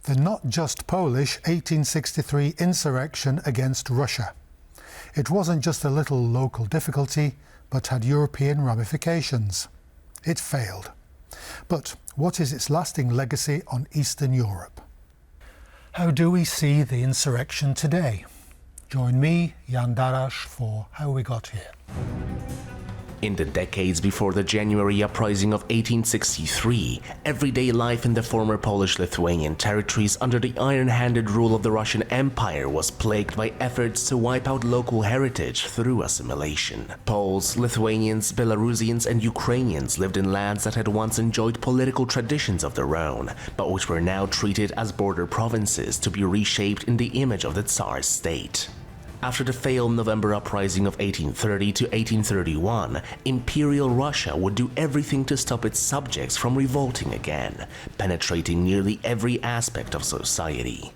The not just Polish 1863 insurrection against Russia. It wasn't just a little local difficulty, but had European ramifications. It failed. But what is its lasting legacy on Eastern Europe? How do we see the insurrection today? Join me, Jan Darasz, for How We Got Here. In the decades before the January Uprising of 1863, everyday life in the former Polish-Lithuanian territories under the iron-handed rule of the Russian Empire was plagued by efforts to wipe out local heritage through assimilation. Poles, Lithuanians, Belarusians and Ukrainians lived in lands that had once enjoyed political traditions of their own, but which were now treated as border provinces to be reshaped in the image of the Tsar state. After the failed November Uprising of 1830 to 1831, Imperial Russia would do everything to stop its subjects from revolting again, penetrating nearly every aspect of society.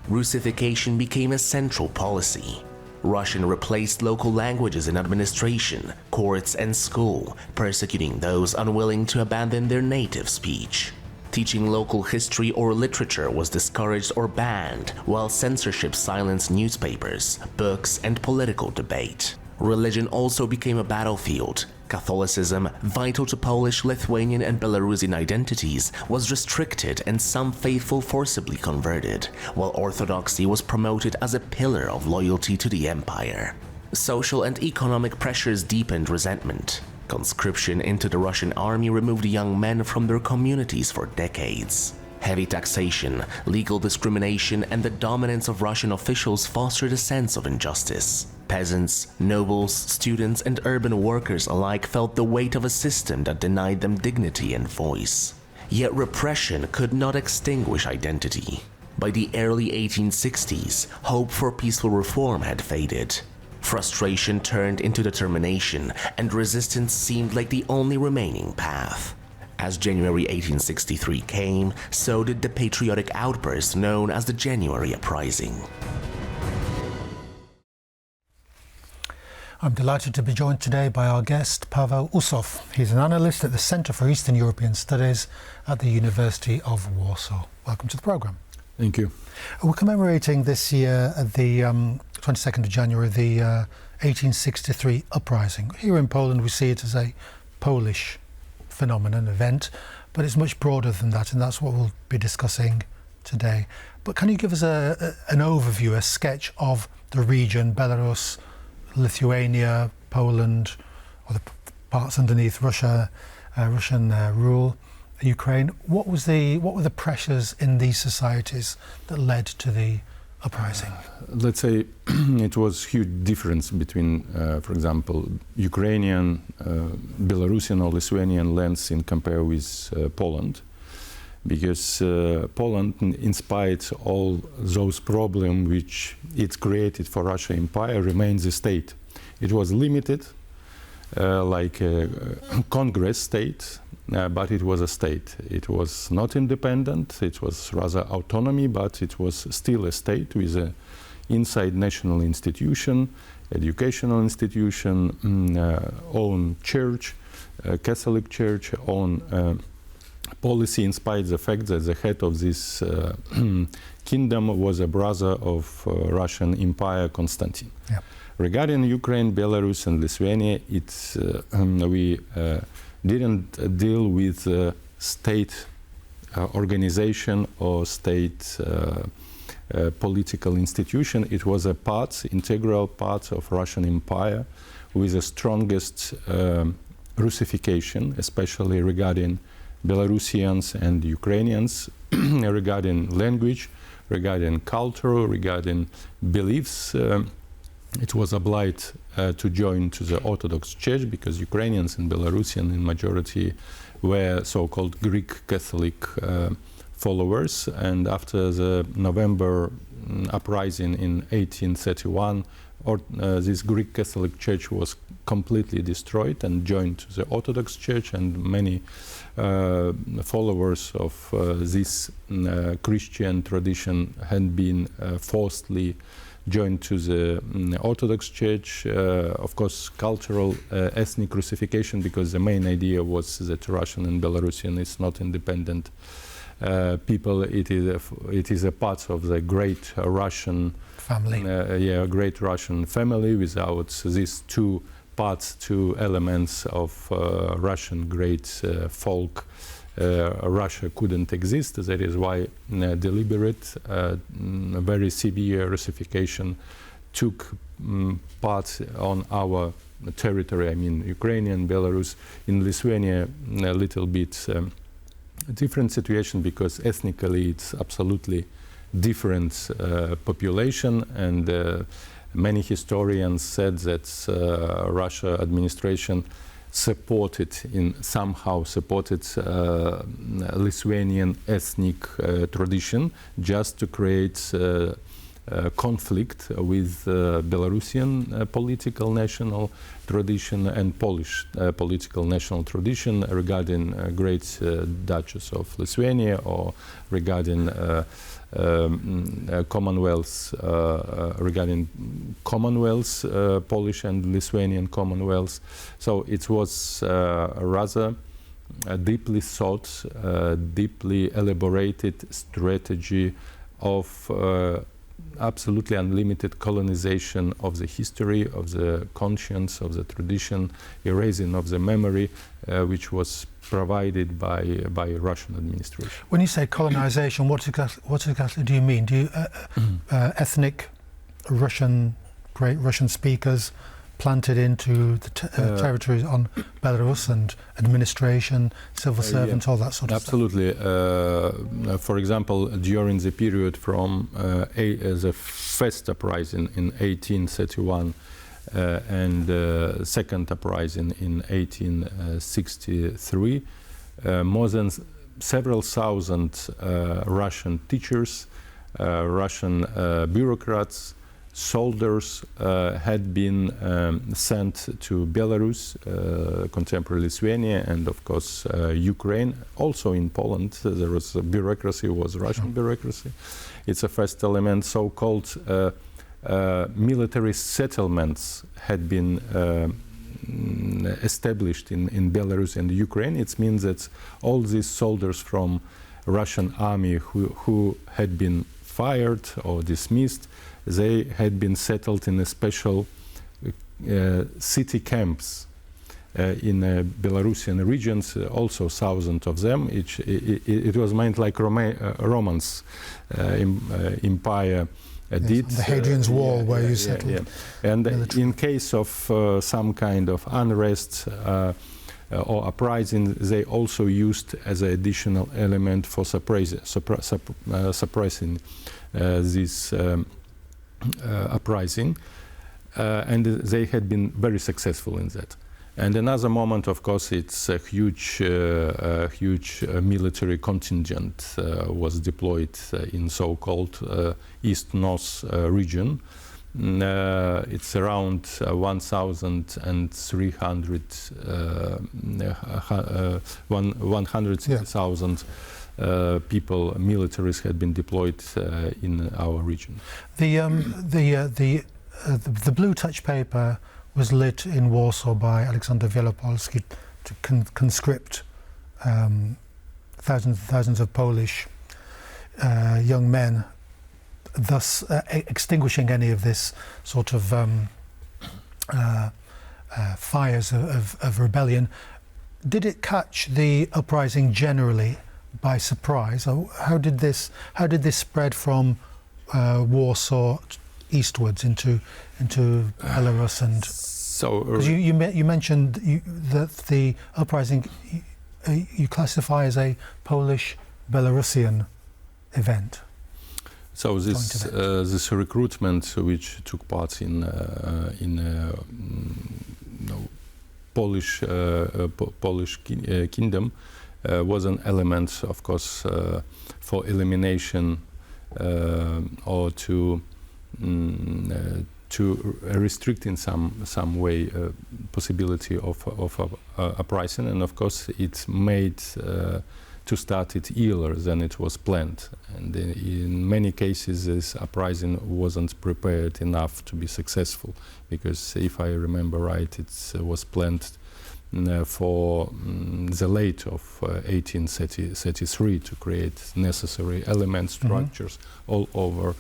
Russification became a central policy. Russian replaced local languages in administration, courts and school, persecuting those unwilling to abandon their native speech. Teaching local history or literature was discouraged or banned, while censorship silenced newspapers, books, and political debate. Religion also became a battlefield. Catholicism, vital to Polish, Lithuanian, and Belarusian identities, was restricted and some faithful forcibly converted, while Orthodoxy was promoted as a pillar of loyalty to the empire. Social and economic pressures deepened resentment. Conscription into the Russian army removed young men from their communities for decades. Heavy taxation, legal discrimination, and the dominance of Russian officials fostered a sense of injustice. Peasants, nobles, students, and urban workers alike felt the weight of a system that denied them dignity and voice. Yet repression could not extinguish identity. By the early 1860s, hope for peaceful reform had faded. Frustration turned into determination, and resistance seemed like the only remaining path. As January 1863 came, so did the patriotic outburst known as the January Uprising. I'm delighted to be joined today by our guest, Pavel Usov. He's an analyst at the Centre for Eastern European Studies at the University of Warsaw. Welcome to the programme. Thank you. We're commemorating this year, the 22nd of January, the 1863 uprising. Here in Poland, we see it as a Polish phenomenon, event, but it's much broader than that, and that's what we'll be discussing today. But can you give us an overview, a sketch of the region, Belarus, Lithuania, Poland, or the parts underneath Russia, Russian rule, Ukraine? What were the pressures in these societies that led to the uprising? Let's say it was huge difference between, for example, Ukrainian, Belarusian or Lithuanian lands in compare with Poland, because Poland, in spite of all those problems which it created for Russian Empire, remains a state. It was limited, like a Congress state, but it was a state. It was not independent, it was rather autonomy, but it was still a state with an inside national institution, educational institution, own church, Catholic Church, own policy, in spite of the fact that the head of this kingdom was a brother of Russian Empire, Constantine. Yeah. Regarding Ukraine, Belarus and Lithuania, we didn't deal with state organization or state political institution. It was a integral part of Russian Empire with the strongest Russification, especially regarding Belarusians and Ukrainians, regarding language, regarding culture, regarding beliefs. It was obliged to join to the Orthodox Church because Ukrainians and Belarusian in majority were so-called Greek Catholic followers. And after the November uprising in 1831, this Greek Catholic Church was completely destroyed and joined to the Orthodox Church, and many followers of this Christian tradition had been forcibly joined to the Orthodox Church. Of course, cultural, ethnic Russification, because the main idea was that Russian and Belarusian is not independent people. It is a part of the great Russian family. Great Russian family. Without these two parts, two elements of Russian great folk, Russia couldn't exist. That is why deliberate, very severe Russification took part on our territory. I mean, Ukrainian, Belarus. In Lithuania, a little bit different situation, because ethnically it's absolutely different population, and many historians said that Russia administration somehow supported Lithuanian ethnic tradition, just to create conflict with Belarusian political national tradition and Polish political national tradition regarding Great Duchess of Lithuania, or regarding Commonwealth, Polish and Lithuanian Commonwealths. So it was rather a deeply thought, deeply elaborated strategy of absolutely unlimited colonization of the history, of the conscience, of the tradition, erasing of the memory, which was provided by Russian administration. When you say colonization, what exactly do you mean? Do you ethnic great Russian speakers planted into the territories on Belarus, and administration, civil servants, all that sort of absolutely. Stuff? For example, during the period from the first uprising in 1831 and second uprising in 1863, more than several thousand Russian teachers, Russian bureaucrats, soldiers had been sent to Belarus, contemporary Lithuania, and of course Ukraine. Also in Poland, there was a bureaucracy, was Russian bureaucracy. It's a first element. So-called military settlements had been established in Belarus and Ukraine. It means that all these soldiers from Russian army who had been fired or dismissed, they had been settled in a special city camps in Belarusian regions, also thousands of them. It was meant like Romans Empire did. The Hadrian's Wall, where you settled. And in case of some kind of unrest or uprising, they also used as an additional element for suppressing this uprising, and they had been very successful in that. And another moment, of course, it's a huge military contingent was deployed in so-called East-North region. It's around 160,000 people, militaries had been deployed in our region. The blue touch paper was lit in Warsaw by Alexander Wielopolski to conscript thousands of Polish young men, thus extinguishing any of this sort of fires of rebellion. Did it catch the uprising generally by surprise? Or how did this spread from Warsaw eastwards into Belarus? And so you mentioned that the uprising you classify as a Polish Belarusian event. So this recruitment, which took part in Polish kingdom, was an element, of course, for elimination or to restrict in some way possibility of uprising, and of course it made to start it earlier than it was planned. And in many cases, this uprising wasn't prepared enough to be successful, because if I remember right, it was planned for the late of 1833 to create necessary elements, structures all over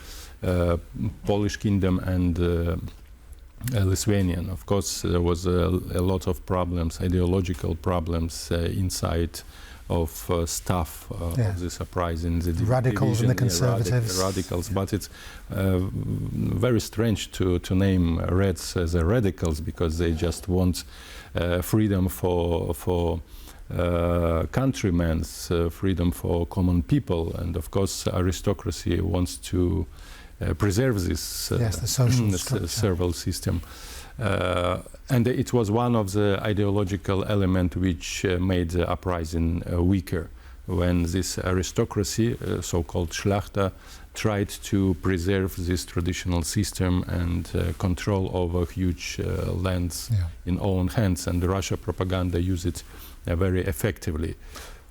Polish kingdom and Lithuanian. Of course, there was a lot of problems, ideological problems inside of staff of this uprising, the radicals and the conservatives. Radicals, but it's very strange to name Reds as a radicals, because they just want freedom for countrymen, freedom for common people, and of course aristocracy wants to preserve this the social serval system. And it was one of the ideological elements which made the uprising weaker, when this aristocracy, so-called Szlachta, tried to preserve this traditional system and control over huge lands in own hands, and the Russia propaganda used it very effectively.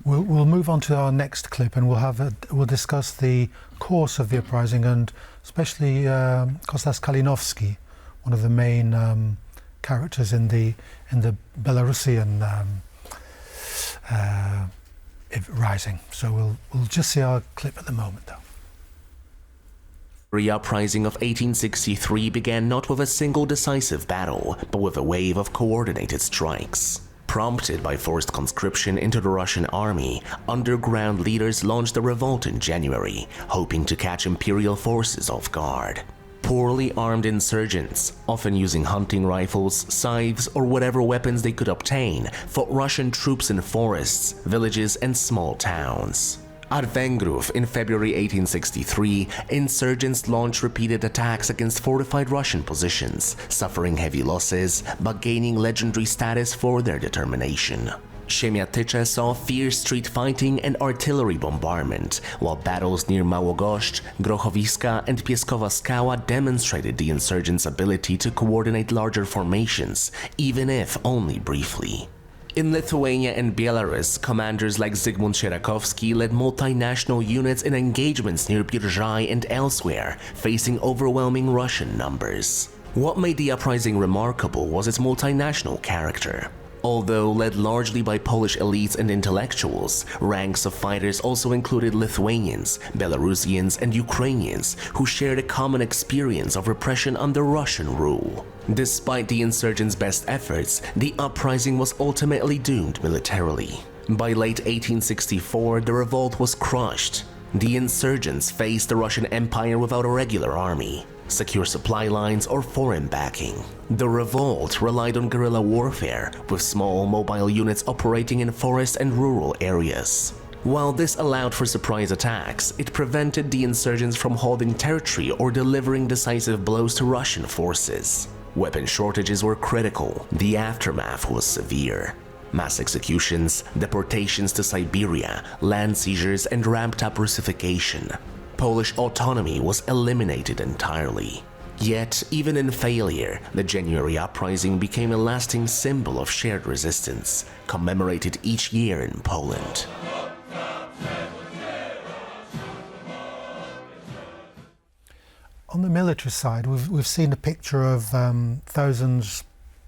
We'll move on to our next clip, and we'll discuss the course of the uprising, and especially Kostas Kalinowski, one of the main characters in the Belarusian rising. So we'll just see our clip at the moment, though. The uprising of 1863 began not with a single decisive battle, but with a wave of coordinated strikes. Prompted by forced conscription into the Russian army, underground leaders launched a revolt in January, hoping to catch imperial forces off guard. Poorly armed insurgents, often using hunting rifles, scythes, or whatever weapons they could obtain, fought Russian troops in forests, villages, and small towns. At Vengrów in February 1863, insurgents launched repeated attacks against fortified Russian positions, suffering heavy losses, but gaining legendary status for their determination. Siemiatycze saw fierce street fighting and artillery bombardment, while battles near Małogoszcz, Grochowiska, and Pieskowa Skała demonstrated the insurgents' ability to coordinate larger formations, even if only briefly. In Lithuania and Belarus, commanders like Zygmunt Sierakowski led multinational units in engagements near Birzhai and elsewhere, facing overwhelming Russian numbers. What made the uprising remarkable was its multinational character. Although led largely by Polish elites and intellectuals, ranks of fighters also included Lithuanians, Belarusians, and Ukrainians who shared a common experience of repression under Russian rule. Despite the insurgents' best efforts, the uprising was ultimately doomed militarily. By late 1864, the revolt was crushed. The insurgents faced the Russian Empire without a regular army, secure supply lines, or foreign backing. The revolt relied on guerrilla warfare, with small mobile units operating in forest and rural areas. While this allowed for surprise attacks, it prevented the insurgents from holding territory or delivering decisive blows to Russian forces. Weapon shortages were critical. The aftermath was severe. Mass executions, deportations to Siberia, land seizures, and ramped-up Russification. Polish autonomy was eliminated entirely. Yet, even in failure, the January Uprising became a lasting symbol of shared resistance, commemorated each year in Poland. On the military side, we've seen a picture of a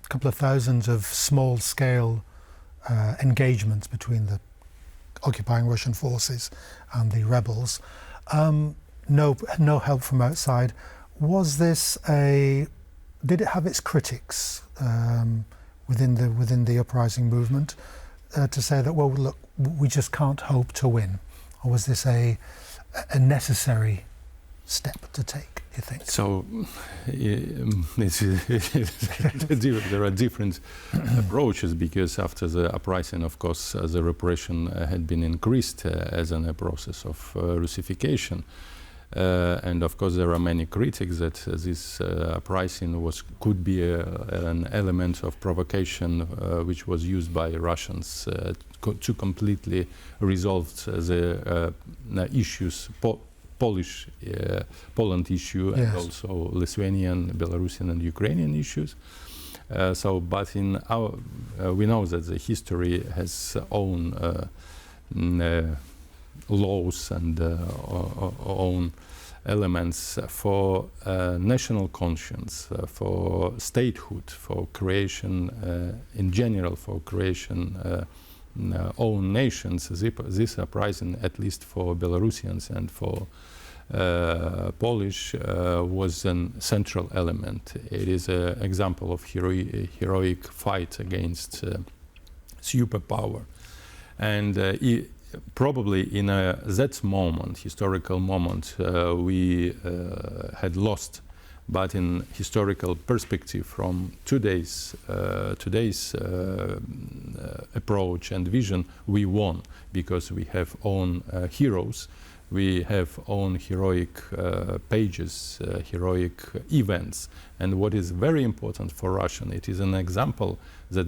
couple of thousands of small-scale engagements between the occupying Russian forces and the rebels. No help from outside. Did it have its critics within the uprising movement to say that, well, look, we just can't hope to win? Or was this a necessary step to take, you think? So there are different approaches, because after the uprising, of course, the repression had been increased as a process of Russification. And of course there are many critics that this uprising could be an element of provocation which was used by Russians to completely resolve the issues, Poland issue, and also Lithuanian, Belarusian, and Ukrainian issues. But in our, we know that the history has own laws and own elements for national conscience, for statehood, for creation in general, for creation own nations. This uprising, at least for Belarusians and for Polish, was a central element. It is an example of heroic fight against superpower. And probably in that moment, historical moment, we had lost, but in historical perspective, from today's approach and vision, we won, because we have own heroes, we have own heroic pages, heroic events. And what is very important for Russian, it is an example that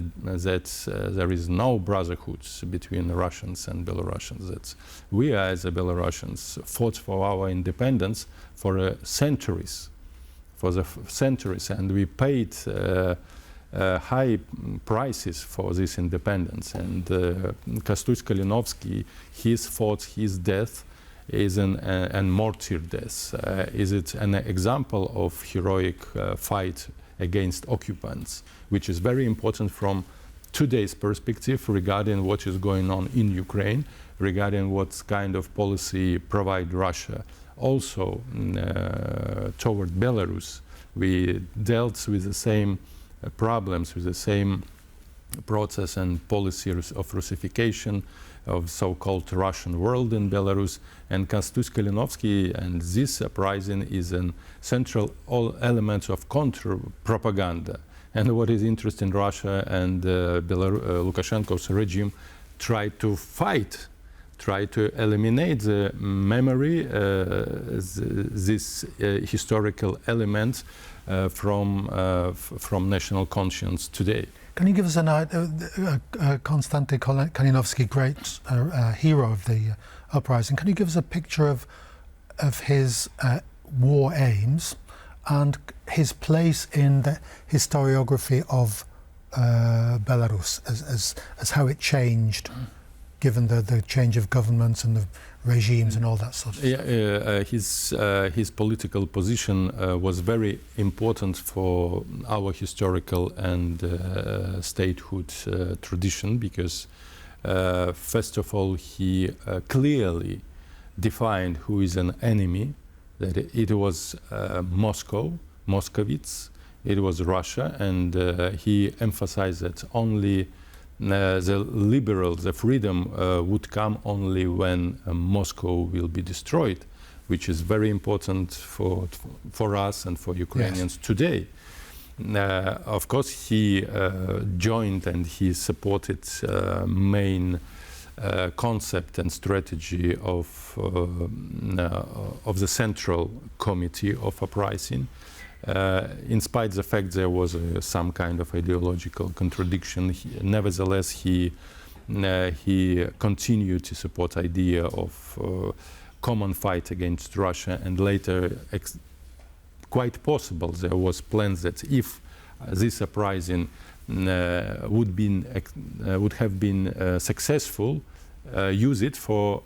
there is no brotherhood between Russians and Belarusians. That we, as Belarusians, fought for our independence for centuries, and we paid high prices for this independence. And Kalinowski, his death is a martyr death. Is it an example of heroic fight against occupants, which is very important from today's perspective regarding what is going on in Ukraine, regarding what kind of policy provide Russia. Also, toward Belarus, we dealt with the same problems, with the same process and policy of Russification, of so-called Russian world in Belarus. And Kalinowski and this uprising is a central element of counter-propaganda. And what is interesting, Russia and Lukashenko's regime tried to fight, try to eliminate the memory, this historical element from national conscience today. Can you give us an idea, Konstantin Kalinowski, great hero of the uprising, can you give us a picture of his war aims and his place in the historiography of Belarus, as how it changed, given the change of governments and the regimes and all that sort of stuff? His political position was very important for our historical and statehood tradition, because first of all, he clearly defined who is an enemy, that it was Moscovites, it was Russia, and he emphasized that only the liberal, the freedom would come only when Moscow will be destroyed, which is very important for us and for Ukrainians today. Of course, he joined and he supported main concept and strategy of the Central Committee of Uprising. In spite of the fact there was some kind of ideological contradiction, nevertheless he continued to support idea of common fight against Russia, and later quite possible there was plans that if this uprising would have been successful, use it for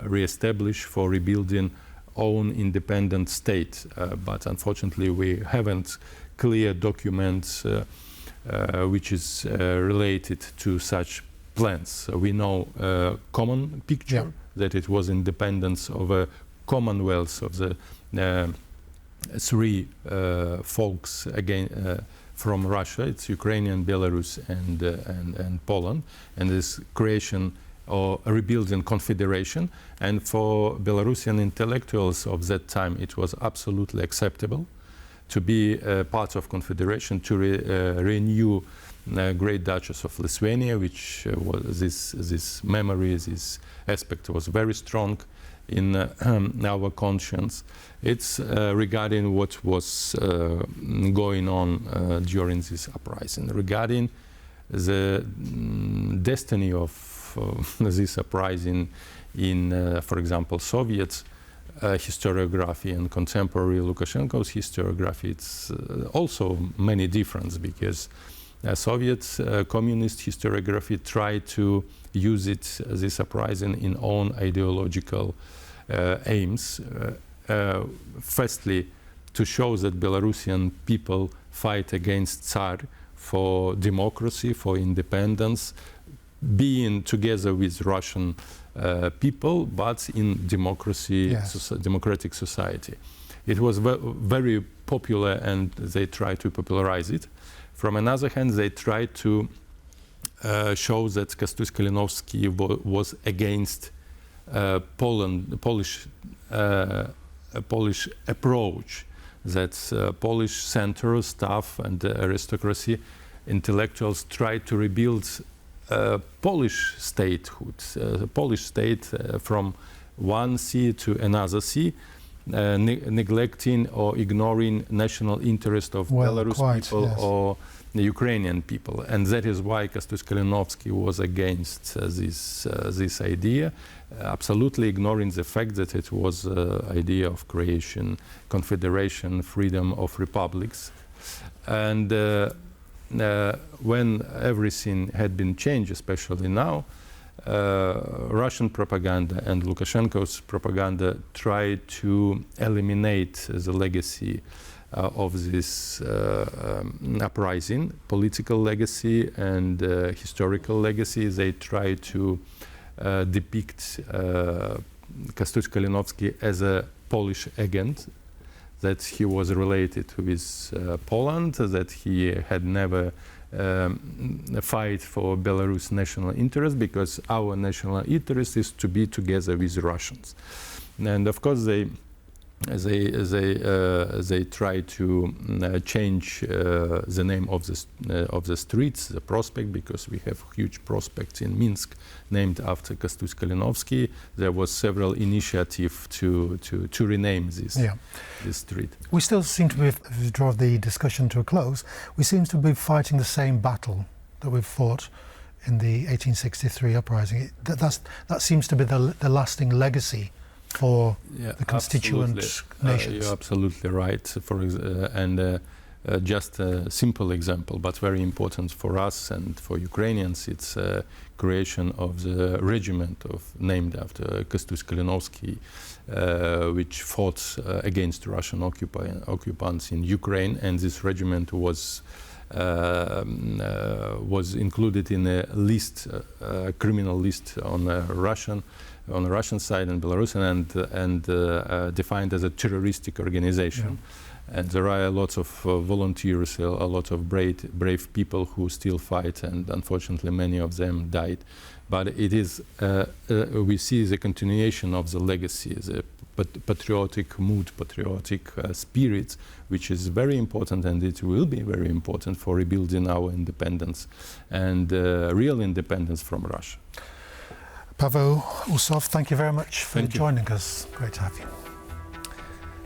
re-establish, for rebuilding own independent state, but unfortunately we haven't clear documents which is related to such plans. So we know common picture, that it was independence of a commonwealth of the three folks again from Russia. It's Ukrainian, Belarus, and Poland, and this creation or a rebuilding confederation. And for Belarusian intellectuals of that time, it was absolutely acceptable to be part of confederation, to renew Great Duchess of Lithuania, which was this memory, this aspect was very strong in our conscience. It's regarding what was going on during this uprising, regarding the destiny of this uprising in, for example, Soviet historiography and contemporary Lukashenko's historiography. It's also many differences, because Soviet communist historiography tried to use this uprising in own ideological aims. firstly, to show that Belarusian people fight against Tsar for democracy, for independence, being together with Russian people, but in democracy, Yes. democratic society. It was very popular, and they tried to popularize it. From another hand, they tried to show that Kalinowski was against Polish approach, that Polish center staff and aristocracy, intellectuals tried to rebuild Polish statehood, Polish state from one sea to another sea, neglecting or ignoring national interest of Belarus people yes. or the Ukrainian people. And that is why Kalinowski was against this idea, absolutely ignoring the fact that it was an idea of creation, confederation, freedom of republics. And when everything had been changed, especially now, Russian propaganda and Lukashenko's propaganda tried to eliminate the legacy of this uprising, political legacy and historical legacy. They tried to depict Kalinowski as a Polish agent, that he was related with Poland, that he had never fight for Belarus national interest, because our national interest is to be together with Russians. And of course they try to change the name of the streets, the prospect, because we have huge prospects in Minsk named after Kalinowski. There was several initiatives to rename this street. We still seem to be, if we draw the discussion to a close, we seem to be fighting the same battle that we've fought in the 1863 uprising. That seems to be the lasting legacy for the constituent nations. You're absolutely right. Just a simple example, but very important for us and for Ukrainians, it's creation of the regiment named after Kalinowski, which fought against Russian occupants in Ukraine, and this regiment was included in a list, criminal list on the Russian side and Belarusian, and defined as a terroristic organization. Yeah. And there are lots of volunteers, a lot of brave people who still fight, and unfortunately many of them died. But it is, we see the continuation of the legacy, the patriotic mood, patriotic spirit, which is very important, and it will be very important for rebuilding our independence and real independence from Russia. Pavel, Usov, thank you very much for joining us. Great to have you.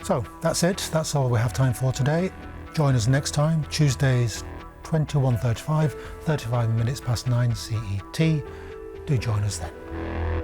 So that's it. That's all we have time for today. Join us next time, Tuesdays 21:35, 35 minutes past 9 CET. Do join us then.